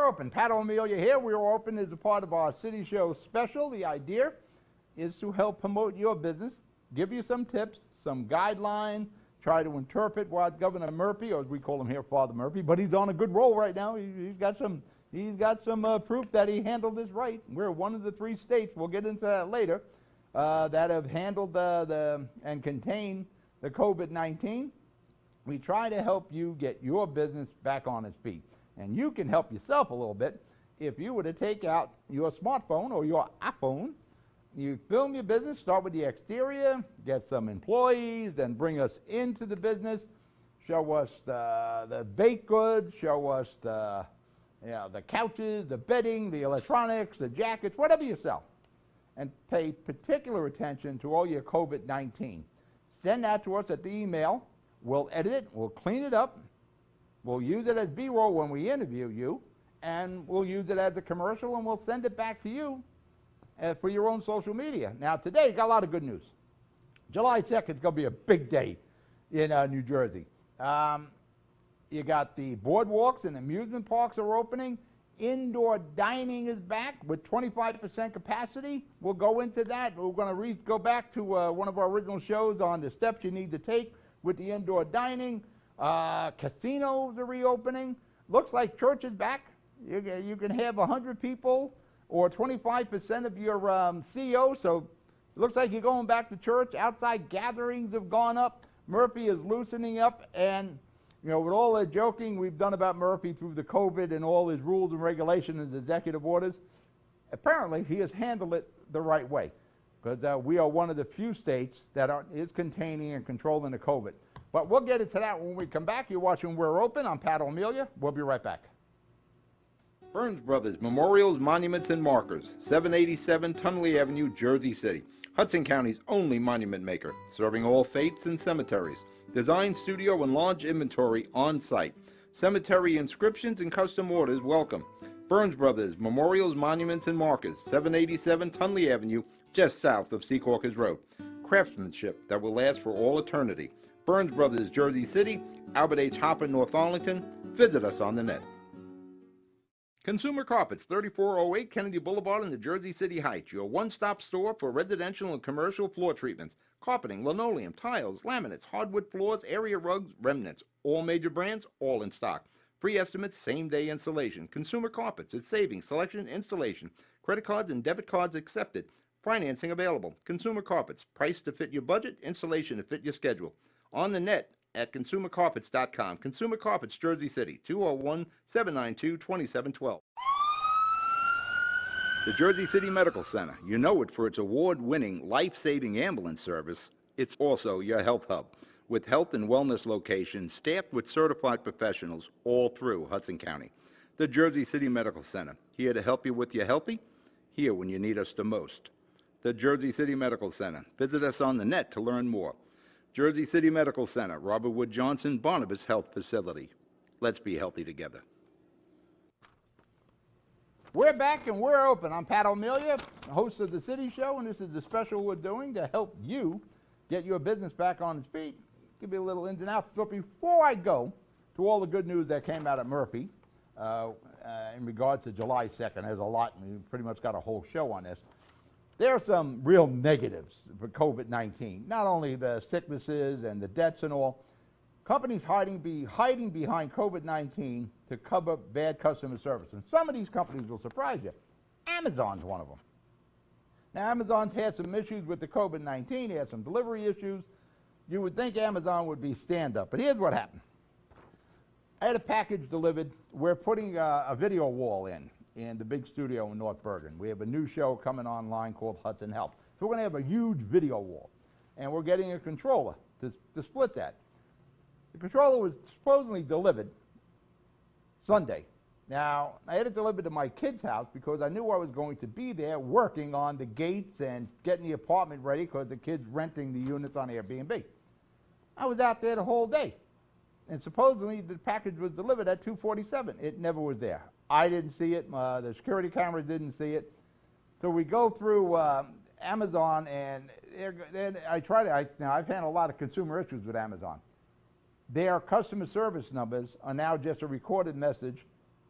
we're open. Pat O'Melia here. We're open as a part of our City Show special. The idea is to help promote your business, give you some tips, some guidelines, try to interpret what Governor Murphy, or as we call him here, Father Murphy, but he's on a good roll right now. He's got some proof that he handled this right. We're one of the 3 states, we'll get into that later, that have handled and contained the COVID-19. We try to help you get your business back on its feet. And you can help yourself a little bit if you were to take out your smartphone or your iPhone. You film your business, start with the exterior, get some employees, then bring us into the business, show us the baked goods, show us the couches, the bedding, the electronics, the jackets, whatever you sell. And pay particular attention to all your COVID-19. Send that to us at the email. We'll edit it, we'll clean it up, we'll use it as B-roll when we interview you, and we'll use it as a commercial, and we'll send it back to you for your own social media. Now, today, got a lot of good news. July 2nd is going to be a big day in New Jersey. You got the boardwalks and amusement parks are opening. Indoor dining is back with 25% capacity. We'll go into that. We're going to go back to one of our original shows on the steps you need to take with the indoor dining. Casinos are reopening. Looks like church is back. You can have 100 people or 25% of your CO, so it looks like you're going back to church. Outside gatherings have gone up. Murphy is loosening up, and with all the joking we've done about Murphy through the COVID and all his rules and regulations and executive orders, apparently he has handled it the right way, because we are one of the few states that is containing and controlling the COVID. But we'll get into that when we come back. You're watching We're Open. I'm Pat O'Melia. We'll be right back. Burns Brothers Memorials, Monuments, and Markers, 787 Tunley Avenue, Jersey City. Hudson County's only monument maker, serving all faiths and cemeteries. Design, studio, and large inventory on site. Cemetery inscriptions and custom orders welcome. Burns Brothers Memorials, Monuments, and Markers, 787 Tunley Avenue, just south of Secaucus Road. Craftsmanship that will last for all eternity. Burns Brothers, Jersey City, Albert H. Hopper, North Arlington. Visit us on the net. Consumer Carpets, 3408 Kennedy Boulevard in the Jersey City Heights, your one-stop store for residential and commercial floor treatments, carpeting, linoleum, tiles, laminates, hardwood floors, area rugs, remnants, all major brands, all in stock. Free estimates, same-day installation. Consumer Carpets, it's savings, selection, installation. Credit cards and debit cards accepted. Financing available. Consumer Carpets, price to fit your budget, installation to fit your schedule. On the net at consumercarpets.com. Consumer Carpets, Jersey City, 201-792-2712. The Jersey City Medical Center. You know it for its award-winning, life-saving ambulance service. It's also your health hub, with health and wellness locations staffed with certified professionals all through Hudson County. The Jersey City Medical Center, here to help you with your healthy, here when you need us the most. The Jersey City Medical Center. Visit us on the net to learn more. Jersey City Medical Center, Robert Wood Johnson, Barnabas Health Facility. Let's be healthy together. We're back and we're open. I'm Pat O'Melia, host of the City Show, and this is the special we're doing to help you get your business back on its feet. Give you a little ins and outs. So before I go to all the good news that came out of Murphy in regards to July 2nd, there's a lot, and we pretty much got a whole show on this. There are some real negatives for COVID-19, not only the sicknesses and the deaths and all. Companies hiding behind COVID-19 to cover bad customer service. And some of these companies will surprise you. Amazon's one of them. Now, Amazon's had some issues with the COVID-19. They had some delivery issues. You would think Amazon would be stand-up, but here's what happened. I had a package delivered. We're putting a video wall in the big studio in North Bergen. We have a new show coming online called Hudson Health. So we're going to have a huge video wall, and we're getting a controller to split that. The controller was supposedly delivered Sunday. Now, I had it delivered to my kid's house because I knew I was going to be there working on the gates and getting the apartment ready because the kid's renting the units on Airbnb. I was out there the whole day, and supposedly the package was delivered at 2:47. It never was there. I didn't see it. The security cameras didn't see it. So we go through Amazon, and I've had a lot of consumer issues with Amazon. Their customer service numbers are now just a recorded message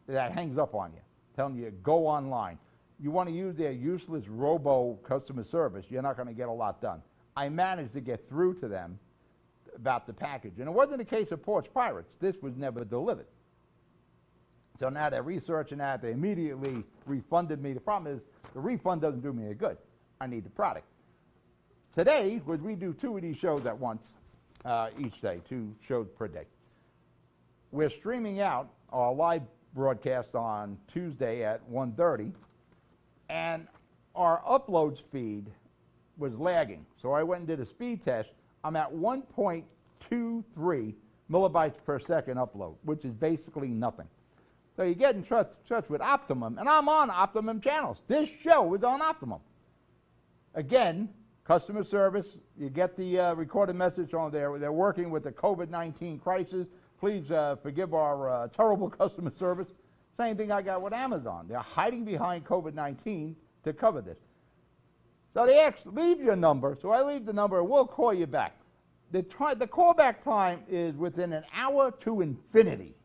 that hangs up on you, telling you go online. You want to use their useless robo customer service, you're not going to get a lot done. I managed to get through to them about the package. And it wasn't a case of Porch Pirates. This was never delivered. So now they're researching that. They immediately refunded me. The problem is the refund doesn't do me any good. I need the product. Today, because we do 2 of these shows at once each day, 2 shows per day, we're streaming out our live broadcast on Tuesday at 1:30, and our upload speed was lagging. So I went and did a speed test. I'm at 1.23 millibytes per second upload, which is basically nothing. So you get in touch with Optimum, and I'm on Optimum channels. This show is on Optimum. Again, customer service, you get the recorded message on there. They're working with the COVID-19 crisis. Please forgive our terrible customer service. Same thing I got with Amazon. They're hiding behind COVID-19 to cover this. So they ask, leave your number. So I leave the number, and we'll call you back. The callback time is within an hour to infinity.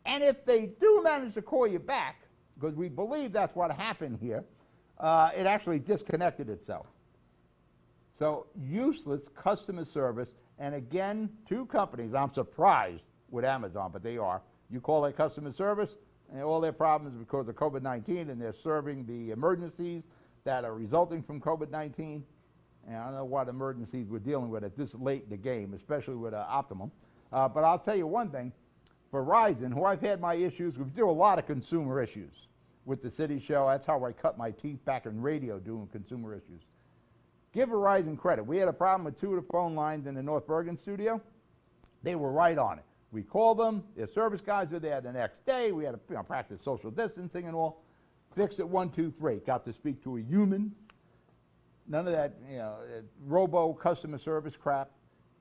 And if they do manage to call you back, because we believe that's what happened here, it actually disconnected itself. So useless customer service. And again, 2 companies, I'm surprised with Amazon, but they are. You call their customer service, and all their problems because of COVID-19, and they're serving the emergencies that are resulting from COVID-19. And I don't know what emergencies we're dealing with at this late in the game, especially with Optimum. But I'll tell you one thing. Verizon, who I've had my issues, we do a lot of consumer issues with the City Show. That's how I cut my teeth back in radio, doing consumer issues. Give Verizon credit. We had a problem with 2 of the phone lines in the North Bergen studio. They were right on it. We called them. Their service guys were there the next day. We had to practice social distancing and all. Fixed it 1, 2, 3. Got to speak to a human. None of that, robo customer service crap.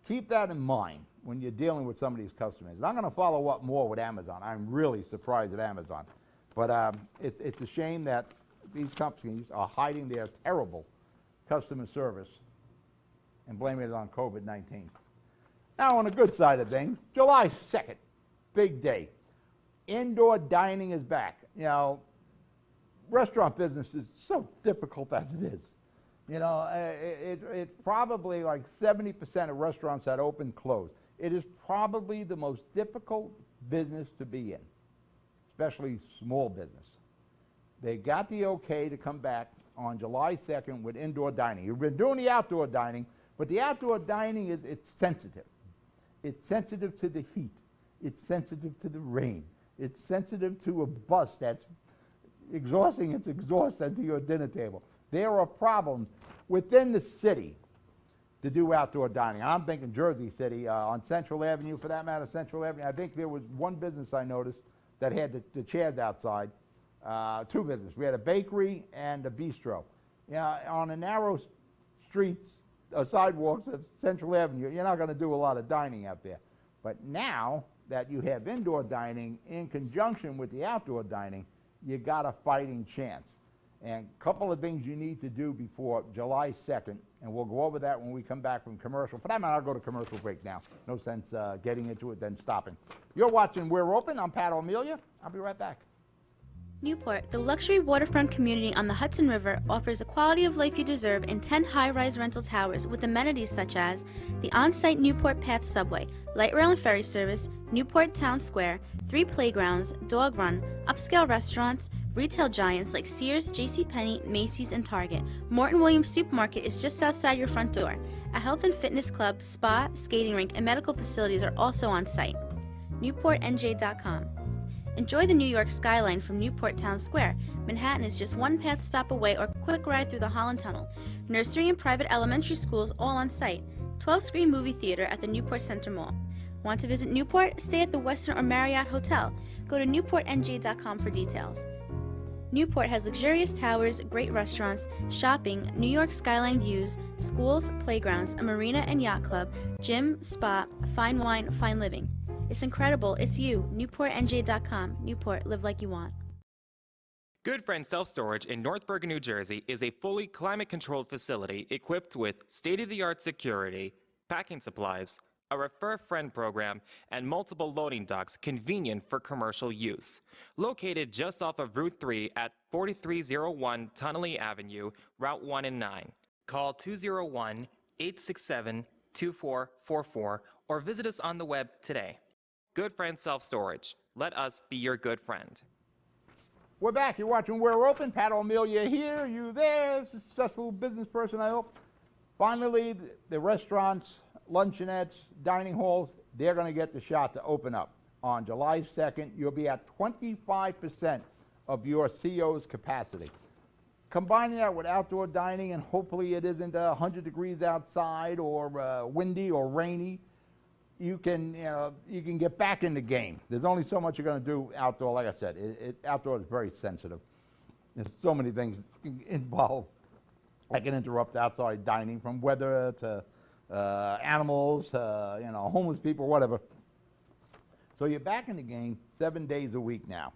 Keep that in mind when you're dealing with some of these customers. And I'm going to follow up more with Amazon. I'm really surprised at Amazon. But it's a shame that these companies are hiding their terrible customer service and blaming it on COVID-19. Now, on the good side of things, July 2nd, big day. Indoor dining is back. Restaurant business is so difficult as it is. It's probably like 70% of restaurants that open close. It is probably the most difficult business to be in, especially small business. They got the okay to come back on July 2nd with indoor dining. You've been doing the outdoor dining, but the outdoor dining it's sensitive. It's sensitive to the heat. It's sensitive to the rain. It's sensitive to a bus that's exhausting its exhaust into your dinner table. There are problems within the city to do outdoor dining. I'm thinking Jersey City, on Central Avenue, for that matter, Central Avenue. I think there was one business I noticed that had the chairs outside. 2 businesses. We had a bakery and a bistro. On the narrow streets, sidewalks of Central Avenue, you're not going to do a lot of dining out there. But now that you have indoor dining in conjunction with the outdoor dining, you got a fighting chance. And a couple of things you need to do before July 2nd, and we'll go over that when we come back from commercial. For that matter, I'll go to commercial break now. No sense getting into it, then stopping. You're watching We're Open. I'm Pat O'Melia. I'll be right back. Newport, the luxury waterfront community on the Hudson River, offers the quality of life you deserve in 10 high-rise rental towers with amenities such as the on-site Newport Path subway, light rail and ferry service, Newport Town Square, 3 playgrounds, dog run, upscale restaurants, retail giants like Sears, JCPenney, Macy's, and Target. Morton Williams Supermarket is just outside your front door. A health and fitness club, spa, skating rink, and medical facilities are also on site. NewportNJ.com. Enjoy the New York skyline from Newport Town Square. Manhattan is just 1 path stop away or quick ride through the Holland Tunnel. Nursery and private elementary schools all on site. 12-screen movie theater at the Newport Center Mall. Want to visit Newport? Stay at the Westin or Marriott Hotel. Go to NewportNJ.com for details. Newport has luxurious towers, great restaurants, shopping, New York skyline views, schools, playgrounds, a marina and yacht club, gym, spa, fine wine, fine living. It's incredible. It's you. NewportNJ.com. Newport, live like you want. Good Friend Self Storage in North Bergen, New Jersey is a fully climate-controlled facility equipped with state-of-the-art security, packing supplies, a Refer a Friend program, and multiple loading docks convenient for commercial use. Located just off of Route 3 at 4301 Tunnelly Avenue, Route 1 and 9. Call 201-867-2444 or visit us on the web today. Good Friend Self-Storage. Let us be your good friend. We're back. You're watching We're Open. Pat O'Melia here. You there? Successful business person, I hope. Finally, the restaurants, luncheonettes, dining halls, they're going to get the shot to open up. On July 2nd, you'll be at 25% of your CO's capacity. Combining that with outdoor dining, and hopefully it isn't 100 degrees outside or windy or rainy, you can get back in the game. There's only so much you're going to do outdoor. Like I said, outdoor is very sensitive. There's so many things involved that can interrupt outside dining, from weather to animals to homeless people, whatever. So you're back in the game 7 days a week now.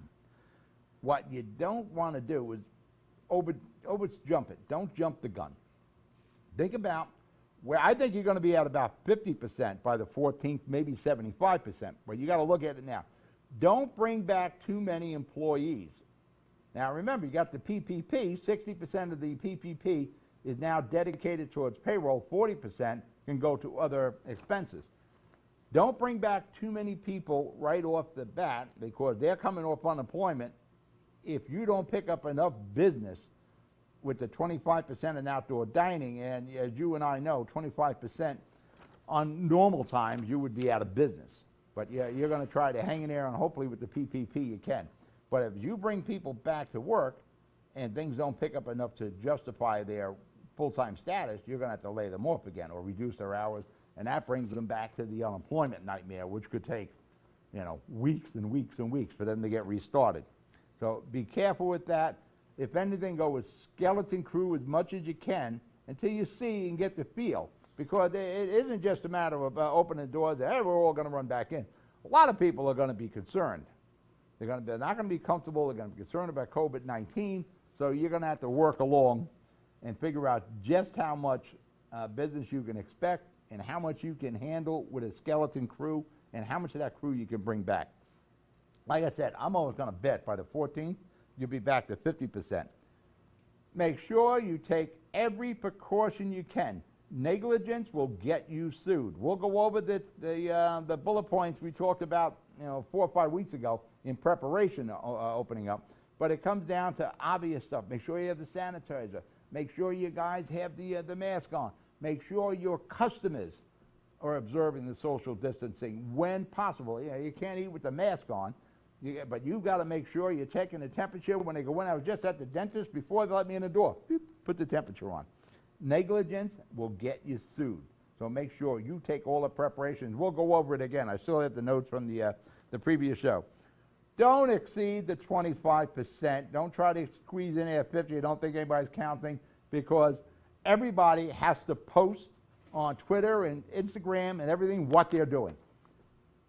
What you don't want to do is jump it. Don't jump the gun. Think about where I think you're going to be at about 50% by the 14th, maybe 75%, but you got to look at it now. Don't bring back too many employees. Now remember, you got the PPP. 60% of the PPP is now dedicated towards payroll. 40% can go to other expenses. Don't bring back too many people right off the bat, because they're coming off unemployment. If you don't pick up enough business with the 25% in outdoor dining, and as you and I know, 25% on normal times, you would be out of business. But yeah, you're going to try to hang in there, and hopefully with the PPP you can. But if you bring people back to work and things don't pick up enough to justify their full-time status, you're going to have to lay them off again or reduce their hours, and that brings them back to the unemployment nightmare, which could take weeks and weeks and weeks for them to get restarted. So be careful with that. If anything, go with skeleton crew as much as you can until you see and get the feel. Because it isn't just a matter of opening doors and, hey, we're all going to run back in. A lot of people are going to be concerned. They're not going to be comfortable. They're going to be concerned about COVID-19. So you're going to have to work along and figure out just how much business you can expect and how much you can handle with a skeleton crew and how much of that crew you can bring back. Like I said, I'm always going to bet by the 14th, you'll be back to 50%. Make sure you take every precaution you can. Negligence will get you sued. We'll go over the bullet points we talked about 4 or 5 weeks ago in preparation opening up. But it comes down to obvious stuff. Make sure you have the sanitizer. Make sure you guys have the mask on. Make sure your customers are observing the social distancing when possible. You can't eat with the mask on. But you've got to make sure you're taking the temperature when they go in. I was just at the dentist before they let me in the door. Beep, put the temperature on. Negligence will get you sued. So make sure you take all the preparations. We'll go over it again. I still have the notes from the previous show. Don't exceed the 25%. Don't try to squeeze in there 50. I don't think anybody's counting, because everybody has to post on Twitter and Instagram and everything what they're doing.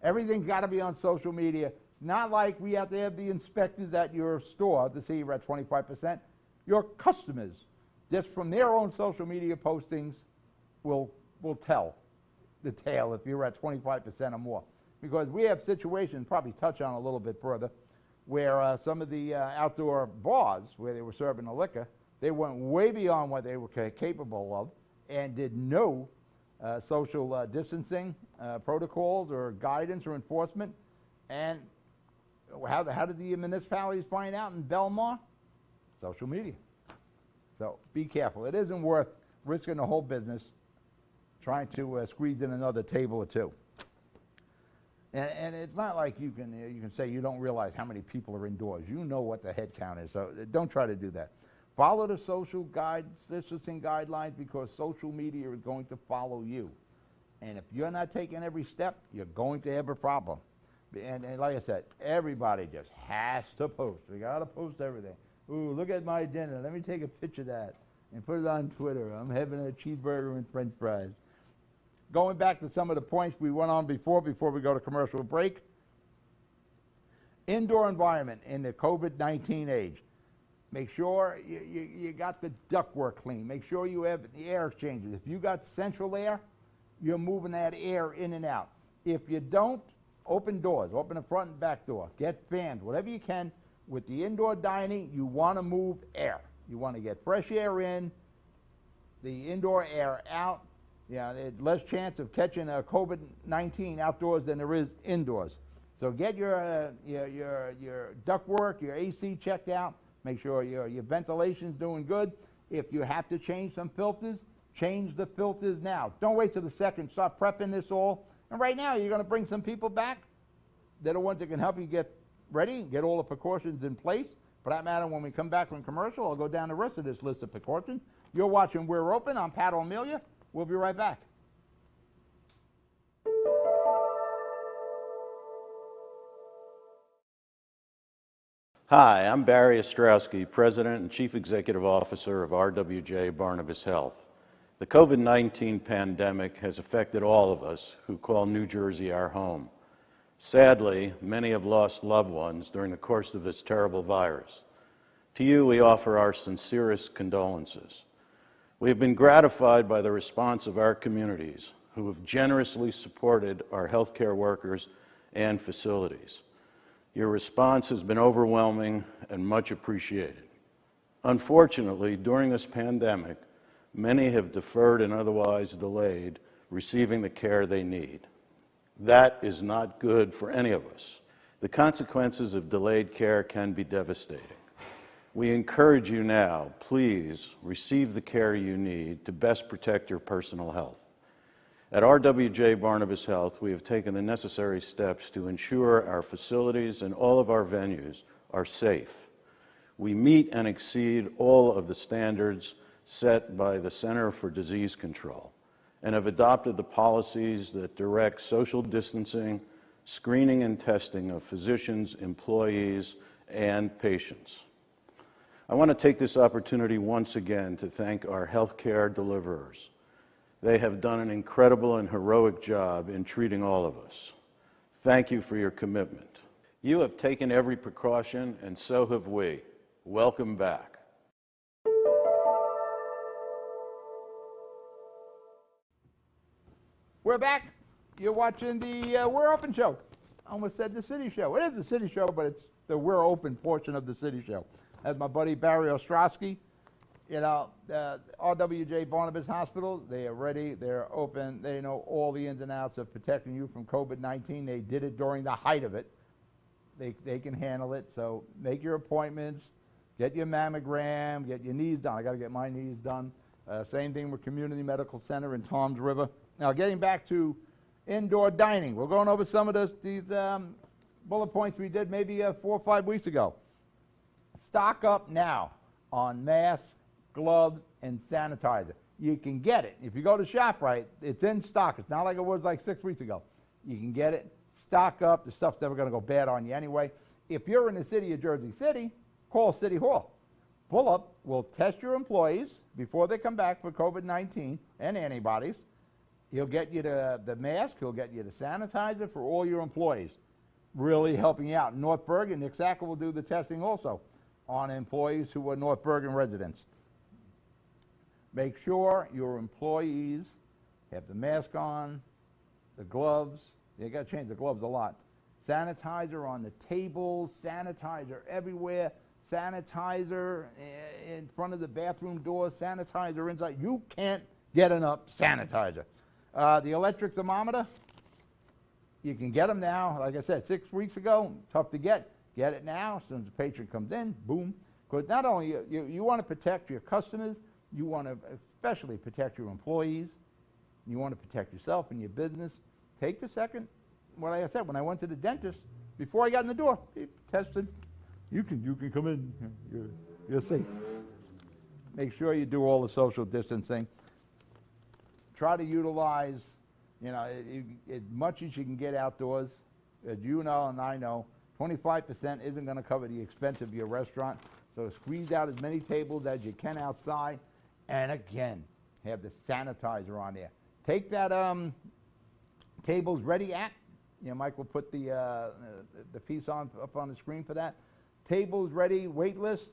Everything's got to be on social media. Not like we have to have the inspectors at your store to see you're at 25%. Your customers, just from their own social media postings, will tell the tale if you're at 25% or more. Because we have situations, probably touch on a little bit further, where some of the outdoor bars where they were serving the liquor, they went way beyond what they were capable of and did no social distancing protocols or guidance or enforcement. And how did the municipalities find out in Belmar? Social media. So be careful. It isn't worth risking the whole business trying to squeeze in another table or two. And it's not like you can say you don't realize how many people are indoors. You know what the head count is, so don't try to do that. Follow the social distancing guidelines, because social media is going to follow you. And if you're not taking every step, you're going to have a problem. And like I said, everybody just has to post. We got to post everything. Ooh, look at my dinner. Let me take a picture of that and put it on Twitter. I'm having a cheeseburger and French fries. Going back to some of the points we went on before we go to commercial break. Indoor environment in the COVID-19 age. Make sure you got the ductwork clean. Make sure you have the air exchangers. If you got central air, you're moving that air in and out. If you don't, open doors, open the front and back door, get fans, whatever you can. With the indoor dining, you want to move air. You want to get fresh air in, the indoor air out. Yeah, there's less chance of catching a COVID-19 outdoors than there is indoors. So get your ductwork, your AC checked out. Make sure your ventilation's doing good. If you have to change some filters, change the filters now. Don't wait till the second. Start prepping this all. And right now, you're going to bring some people back. They're the ones that can help you get ready, get all the precautions in place. For that matter, when we come back from commercial, I'll go down the rest of this list of precautions. You're watching We're Open. I'm Pat O'Melia. We'll be right back. Hi, I'm Barry Ostrowski, President and Chief Executive Officer of RWJ Barnabas Health. The COVID-19 pandemic has affected all of us who call New Jersey our home. Sadly, many have lost loved ones during the course of this terrible virus. To you, we offer our sincerest condolences. We have been gratified by the response of our communities, who have generously supported our healthcare workers and facilities. Your response has been overwhelming and much appreciated. Unfortunately, during this pandemic, many have deferred and otherwise delayed receiving the care they need. That is not good for any of us. The consequences of delayed care can be devastating. We encourage you now, please receive the care you need to best protect your personal health. At RWJ Barnabas Health, we have taken the necessary steps to ensure our facilities and all of our venues are safe. We meet and exceed all of the standards set by the Center for Disease Control and have adopted the policies that direct social distancing, screening and testing of physicians, employees, and patients. I want to take this opportunity once again to thank our healthcare deliverers. They have done an incredible and heroic job in treating all of us. Thank you for your commitment. You have taken every precaution, and so have we. Welcome back. We're back. You're watching the We're Open show. I almost said the City Show. It is the City Show, but it's the We're Open portion of the City Show. That's my buddy Barry Ostrowski. You know, RWJ Barnabas Hospital, they are ready, they're open, they know all the ins and outs of protecting you from COVID-19. They did it during the height of it. They can handle it, so make your appointments, get your mammogram, get your knees done. I got to get my knees done. Same thing with Community Medical Center in Toms River. Now, getting back to indoor dining, we're going over some of these bullet points we did maybe 4 or 5 weeks ago. Stock up now on masks, gloves, and sanitizer. You can get it. If you go to ShopRite, it's in stock. It's not like it was like 6 weeks ago. You can get it. Stock up. The stuff's never going to go bad on you anyway. If you're in the city of Jersey City, call City Hall. Pull up. We'll test your employees before they come back for COVID-19 and antibodies. He'll get you the mask. He'll get you the sanitizer for all your employees. Really helping you out. In North Bergen, Nick Sacker will do the testing also on employees who are North Bergen residents. Make sure your employees have the mask on, the gloves. You got to change the gloves a lot. Sanitizer on the tables, sanitizer everywhere, sanitizer in front of the bathroom doors, sanitizer inside. You can't get enough sanitizer. The electric thermometer, you can get them now. Like I said, 6 weeks ago, tough to get. Get it now. As soon as the patient comes in, boom. Because not only you want to protect your customers, you want to especially protect your employees. You want to protect yourself and your business. Take the second. What I said, when I went to the dentist, before I got in the door, he tested. You can come in. You're safe. Make sure you do all the social distancing. Try to utilize, you know, as much as you can get outdoors. As you know and I know, 25% isn't going to cover the expense of your restaurant. So squeeze out as many tables as you can outside. And again, have the sanitizer on there. Take that Tables Ready app. You know, Mike will put the piece up on the screen for that. Tables Ready wait list.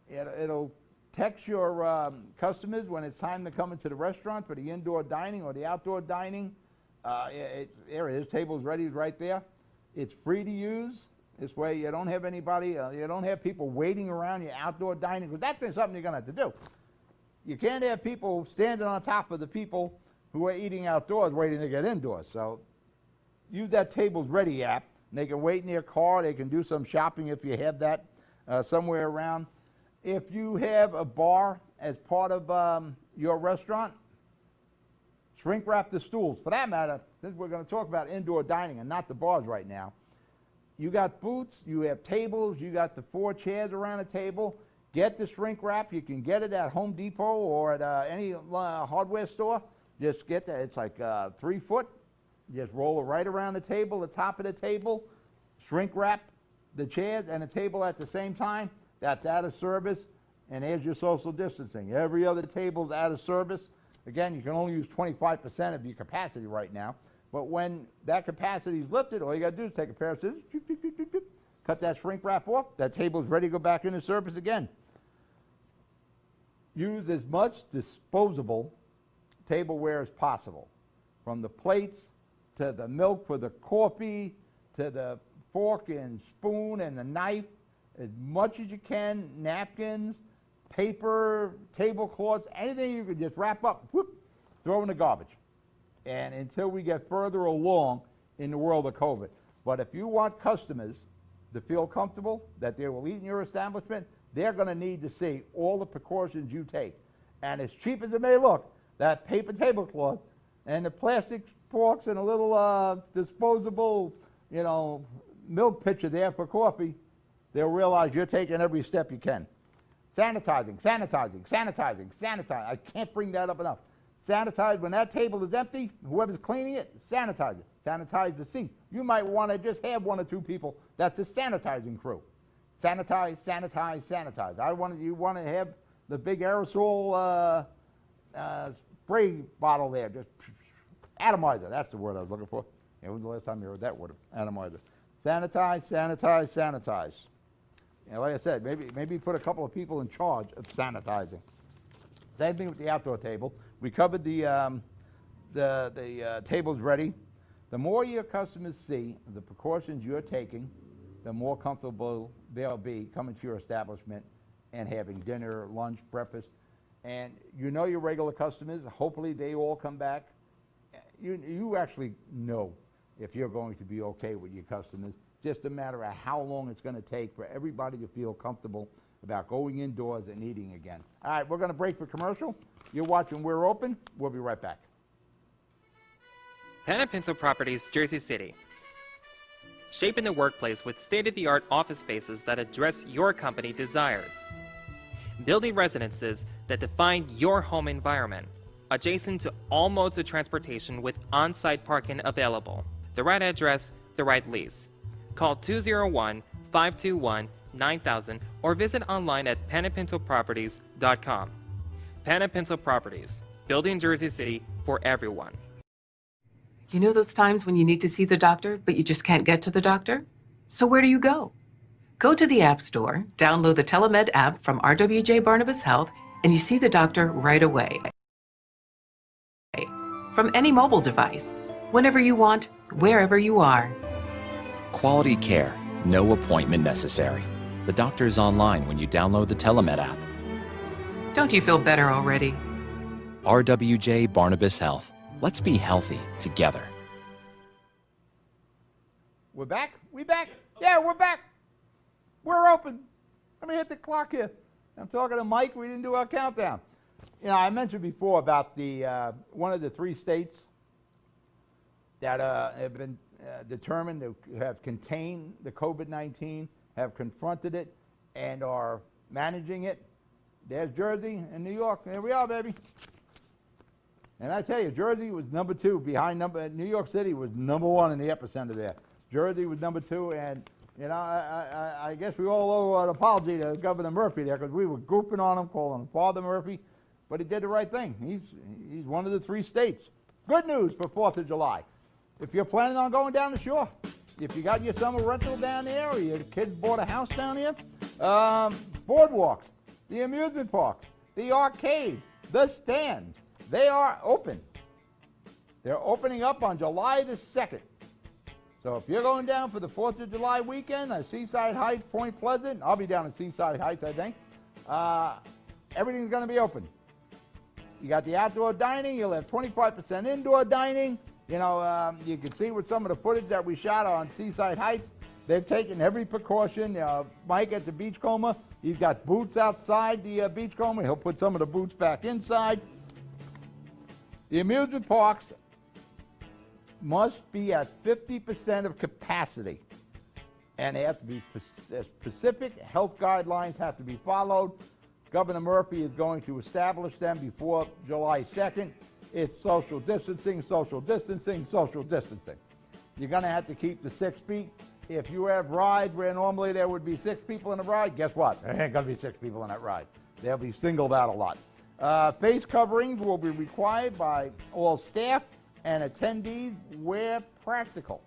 It'll text your customers when it's time to come into the restaurant for the indoor dining or the outdoor dining. There it is, table's ready right there. It's free to use. This way you don't have anybody, you don't have people waiting around your outdoor dining, because that's something you're gonna have to do. You can't have people standing on top of the people who are eating outdoors waiting to get indoors. So use that Tables Ready app. And they can wait in their car. They can do some shopping if you have that somewhere around. If you have a bar as part of your restaurant, shrink wrap the stools. For that matter, since we're going to talk about indoor dining and not the bars right now, you got booths, you have tables, you got the 4 chairs around the table. Get the shrink wrap. You can get it at Home Depot or at any hardware store. Just get that. It's like 3 foot. Just roll it right around the table, the top of the table. Shrink wrap the chairs and the table at the same time. That's out of service. And there's your social distancing. Every other table's out of service. Again, you can only use 25% of your capacity right now. But when that capacity is lifted, all you got to do is take a pair of scissors, cut that shrink wrap off. That table's ready to go back into service again. Use as much disposable tableware as possible, from the plates to the milk for the coffee to the fork and spoon and the knife, as much as you can. Napkins, paper, tablecloths, anything you can just wrap up, whoop, throw in the garbage. And until we get further along in the world of COVID. But if you want customers to feel comfortable that they will eat in your establishment, they're going to need to see all the precautions you take. And as cheap as it may look, that paper tablecloth and the plastic forks and a little disposable, milk pitcher there for coffee, they'll realize you're taking every step you can. Sanitizing, sanitizing, sanitizing, sanitize. I can't bring that up enough. Sanitize when that table is empty, whoever's cleaning it, sanitize it. Sanitize the seat. You might want to just have 1 or 2 people. That's the sanitizing crew. Sanitize, sanitize, sanitize. You want to have the big aerosol spray bottle there. Just atomizer. That's the word I was looking for. When was the last time you heard that word? Atomizer. Sanitize, sanitize, sanitize. Like I said, maybe put a couple of people in charge of sanitizing. Same thing with the outdoor table. We covered the tables ready. The more your customers see the precautions you're taking, the more comfortable they'll be coming to your establishment and having dinner, lunch, breakfast. And your regular customers, hopefully they all come back. You actually know if you're going to be okay with your customers. Just a matter of how long it's going to take for everybody to feel comfortable about going indoors and eating again. All right, we're going to break for commercial. You're watching We're Open. We'll be right back. Pinto Properties, Jersey City. Shaping the workplace with state-of-the-art office spaces that address your company desires. Building residences that define your home environment, adjacent to all modes of transportation with on-site parking available. The right address, the right lease. Call 201-521-9000 or visit online at panapintoproperties.com. Panapinto Properties, building Jersey City for everyone. You know those times when you need to see the doctor, but you just can't get to the doctor? So where do you go? Go to the App Store, download the Telemed app from RWJ Barnabas Health, and you see the doctor right away. From any mobile device, whenever you want, wherever you are. Quality care, no appointment necessary. The doctor is online when you download the Telemed app. Don't you feel better already? RWJ Barnabas Health. Let's be healthy together. We're back? We back? Yeah, we're back. We're open. Let me hit the clock here. I'm talking to Mike. We didn't do our countdown. I mentioned before about the one of the 3 states that have been determined to have contained the COVID-19, have confronted it, and are managing it. There's Jersey and New York. There we are, baby. And I tell you, Jersey was number 2 behind New York City was number 1 in the epicenter there. Jersey was number 2, and I guess we all owe an apology to Governor Murphy there, because we were grouping on him, calling him Father Murphy, but he did the right thing. He's one of the 3 states. Good news for 4th of July. If you're planning on going down the shore, if you got your summer rental down there, or your kids bought a house down here, boardwalks. the amusement park, the arcade, the stand, they are open. They're opening up on July the 2nd. So if you're going down for the 4th of July weekend at Seaside Heights, Point Pleasant, I'll be down at Seaside Heights, I think, everything's going to be open. You got the outdoor dining, you'll have 25% indoor dining. You know, you can see with some of the footage that we shot on Seaside Heights, they've taken every precaution. Mike at the Beachcomber, he's got boots outside the Beachcomber. He'll put some of the boots back inside. The amusement parks must be at 50% of capacity, and they have to be specific health guidelines have to be followed. Governor Murphy is going to establish them before July 2nd. It's social distancing, social distancing, social distancing. You're going to have to keep the 6 feet. If you have rides where normally there would be 6 people in a ride, guess what? There ain't going to be 6 people in that ride. They'll be singled out a lot. Face coverings will be required by all staff and attendees where practical.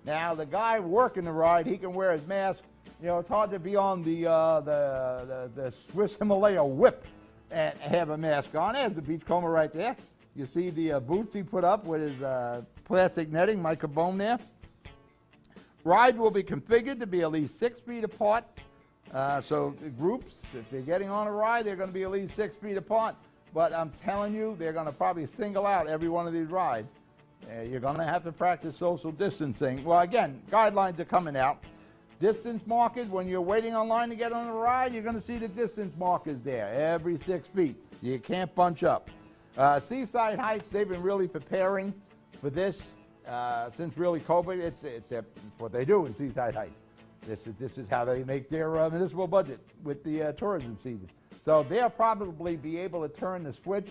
Now, the guy working the ride, he can wear his mask. You know, it's hard to be on the Swiss Himalaya whip and have a mask on. There's the Beachcomber right there. You see the boots he put up with his plastic netting, Micah Bone there. Ride will be configured to be at least 6 feet apart. So the groups, if they're getting on a ride, they're going to be at least 6 feet apart. But I'm telling you, they're going to probably single out every one of these rides. You're going to have to practice social distancing. Well, again, guidelines are coming out. Distance markers, when you're waiting online to get on a ride, you're going to see the distance markers there every 6 feet. You can't bunch up. Seaside Heights, they've been really preparing for this since really COVID. It's what they do in Seaside Heights. This is how they make their municipal budget with the tourism season. So they'll probably be able to turn the switch.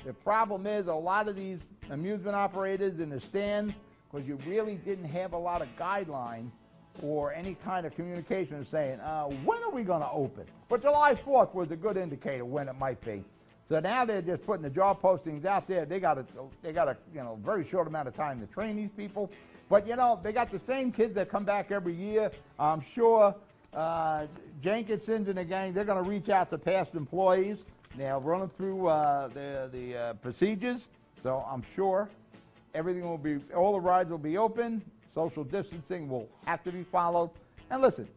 The problem is a lot of these amusement operators in the stands, because you really didn't have a lot of guidelines or any kind of communication saying, when are we going to open? But July 4th was a good indicator when it might be. So now they're just putting the job postings out there. They got a very short amount of time to train these people. But they got the same kids that come back every year. I'm sure Jenkinson's and the gang, they're going to reach out to past employees. They'll run them through the procedures. So I'm sure everything will be, all the rides will be open. Social distancing will have to be followed. And listen,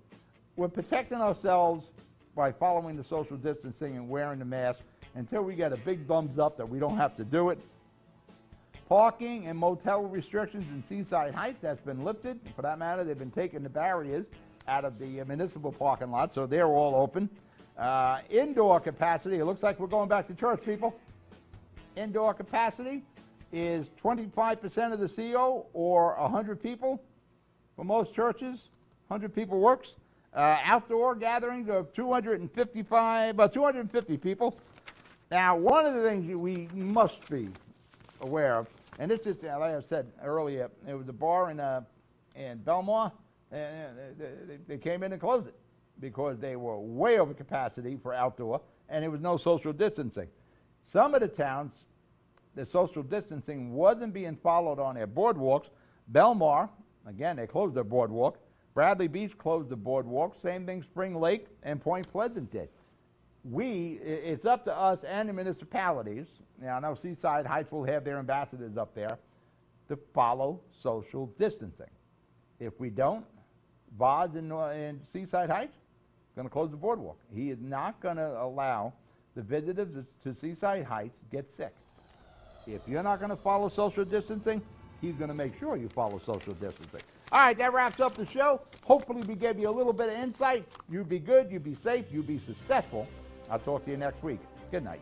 we're protecting ourselves by following the social distancing and wearing the mask until we get a big thumbs up that we don't have to do it. Parking and motel restrictions in Seaside Heights, that's been lifted. For that matter, they've been taking the barriers out of the municipal parking lot, so they're all open. Indoor capacity, it looks like we're going back to church, people. Indoor capacity is 25% of the CO or 100 people. For most churches, 100 people works. Outdoor gatherings of about 250 people. Now, one of the things we must be aware of, and this is, like I said earlier, it was a bar in Belmar. They came in and closed it because they were way over capacity for outdoor, and there was no social distancing. Some of the towns, the social distancing wasn't being followed on their boardwalks. Belmar, again, they closed their boardwalk. Bradley Beach closed the boardwalk. Same thing Spring Lake and Point Pleasant did. It's up to us and the municipalities, now I know Seaside Heights will have their ambassadors up there, to follow social distancing. If we don't, Voz in Seaside Heights is going to close the boardwalk. He is not going to allow the visitors to Seaside Heights get sick. If you're not going to follow social distancing, he's going to make sure you follow social distancing. All right, that wraps up the show. Hopefully we gave you a little bit of insight. You be good, you be safe, you be successful. I'll talk to you next week. Good night.